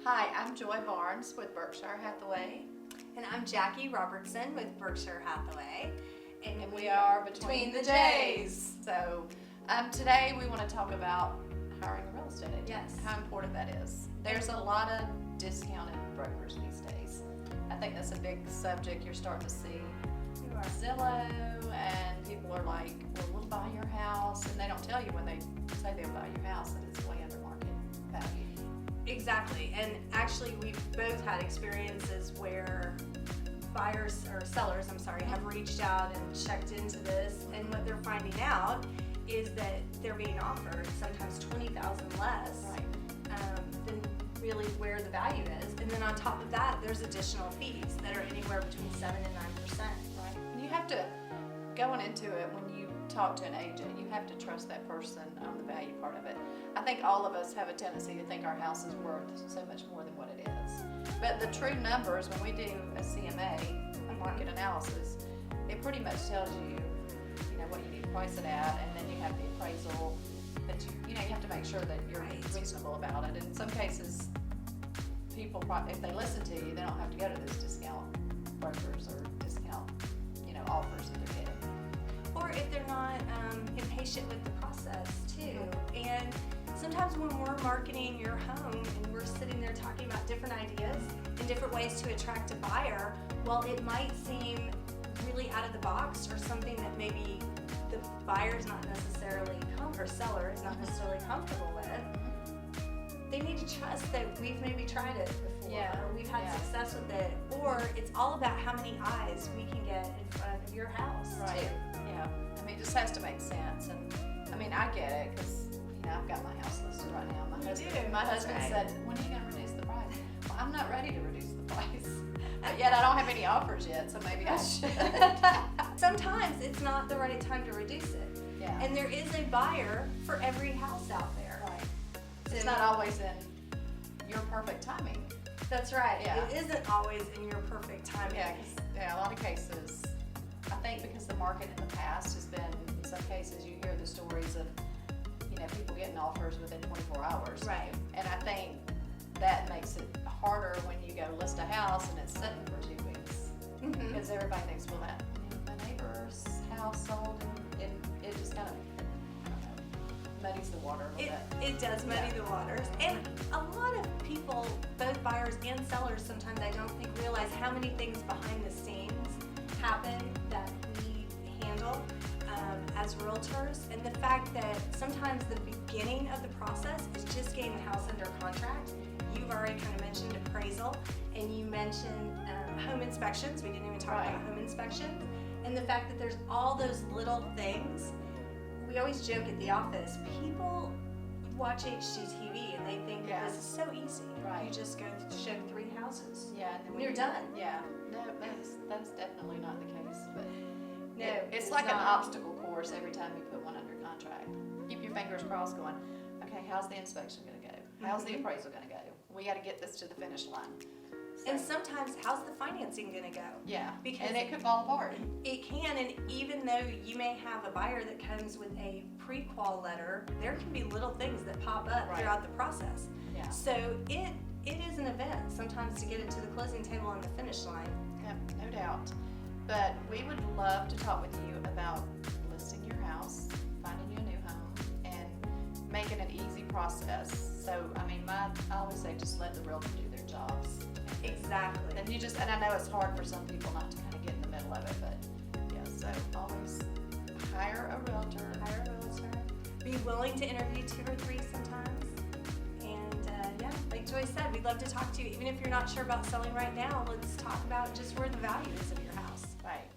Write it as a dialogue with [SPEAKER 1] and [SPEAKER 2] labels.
[SPEAKER 1] Hi, I'm Joy Barnes with Berkshire Hathaway.
[SPEAKER 2] And I'm Jackie Robertson with Berkshire Hathaway.
[SPEAKER 1] And we are Between the J's. So today we want to talk about hiring a real estate agent.
[SPEAKER 2] Yes.
[SPEAKER 1] How important that is. There's a lot of discounted brokers these days. I think that's a big subject you're starting to see. Zillow, and people are like, well, we'll buy your house. And they don't tell you when they say they'll buy your house that it's way under market value.
[SPEAKER 2] Exactly, and actually we've both had experiences where sellers have reached out and checked into this, and what they're finding out is that they're being offered sometimes $20,000 less than really where the value is. And then on top of that, there's additional fees that are anywhere between 7 and 9%.
[SPEAKER 1] Right. And you have to, going into it, when you talk to an agent, you have to trust that person on the value part of it. I think all of us have a tendency to think our house is worth so much more than what it is. But the true numbers, when we do a CMA, a market analysis, it pretty much tells you, what you need to price it at, and then you have the appraisal. But you have to make sure that you're reasonable about it. In some cases, people, if they listen to you, they don't have to go to those discount brokers or discount, offers that they're getting.
[SPEAKER 2] Or if they're not impatient with the process too. And sometimes when we're marketing your home and we're sitting there talking about different ideas and different ways to attract a buyer, well, it might seem really out of the box or something that maybe the buyer's not necessarily or seller is not necessarily comfortable with. They need to trust that we've maybe tried it before, or we've had success with it, or it's all about how many eyes we can get in front of your house too.
[SPEAKER 1] Yeah, it just has to make sense, and I get it, because I've got my house listed right now. My husband said, when are you going to reduce the price? Well, I'm not ready to reduce the price, but yet I don't have any offers yet, so maybe I should.
[SPEAKER 2] Sometimes it's not the right time to reduce it.
[SPEAKER 1] Yeah.
[SPEAKER 2] And there is a buyer for every house out there.
[SPEAKER 1] Right. It's not always in your perfect timing.
[SPEAKER 2] That's right.
[SPEAKER 1] Yeah.
[SPEAKER 2] It isn't always in your perfect timing.
[SPEAKER 1] Yeah, a lot of cases, I think because the market in the past has been, in some cases you hear the stories of, people getting offers within 24 hours.
[SPEAKER 2] Right.
[SPEAKER 1] And I think that makes it harder when you go list a house and it's sitting for 2 weeks. Because everybody thinks, well, that my neighbor's house sold, and it just kind of, muddies the water a little bit.
[SPEAKER 2] It does muddy the waters. And a lot of people, both buyers and sellers, sometimes I don't think realize how many things behind the scenes happen that we handle as realtors, and the fact that sometimes the beginning of the process is just getting the house under contract. You've already kind of mentioned appraisal, and you mentioned home inspections. We didn't even talk about home inspections, and the fact that there's all those little things. We always joke at the office, people watch HGTV and they think that this is so easy.
[SPEAKER 1] Right.
[SPEAKER 2] You just go show 3 houses.
[SPEAKER 1] Yeah, and then
[SPEAKER 2] you're done.
[SPEAKER 1] Yeah, no, that's definitely not the case. But
[SPEAKER 2] no,
[SPEAKER 1] it's like an obstacle course every time you put one under contract. Keep your fingers crossed, going, okay, how's the inspection going to go? How's the appraisal going to go? We got to get this to the finish line. So,
[SPEAKER 2] and sometimes, how's the financing going to go?
[SPEAKER 1] Yeah,
[SPEAKER 2] because
[SPEAKER 1] and it could fall apart.
[SPEAKER 2] It can, and even though you may have a buyer that comes with a pre-qual letter, there can be little things that pop up throughout the process.
[SPEAKER 1] Yeah.
[SPEAKER 2] So it is an event sometimes to get it to the closing table and the finish line.
[SPEAKER 1] Yep, no doubt. But we would love to talk with you about listing your house, finding you a new home, and making an easy process. So, I always say just let the realtor do their jobs.
[SPEAKER 2] Exactly.
[SPEAKER 1] And I know it's hard for some people not to kind of get in the middle of it, but so always hire a realtor.
[SPEAKER 2] Be willing to interview 2 or 3 sometimes. And like Joy said, we'd love to talk to you. Even if you're not sure about selling right now, let's talk about just where the value is of your house.
[SPEAKER 1] Right.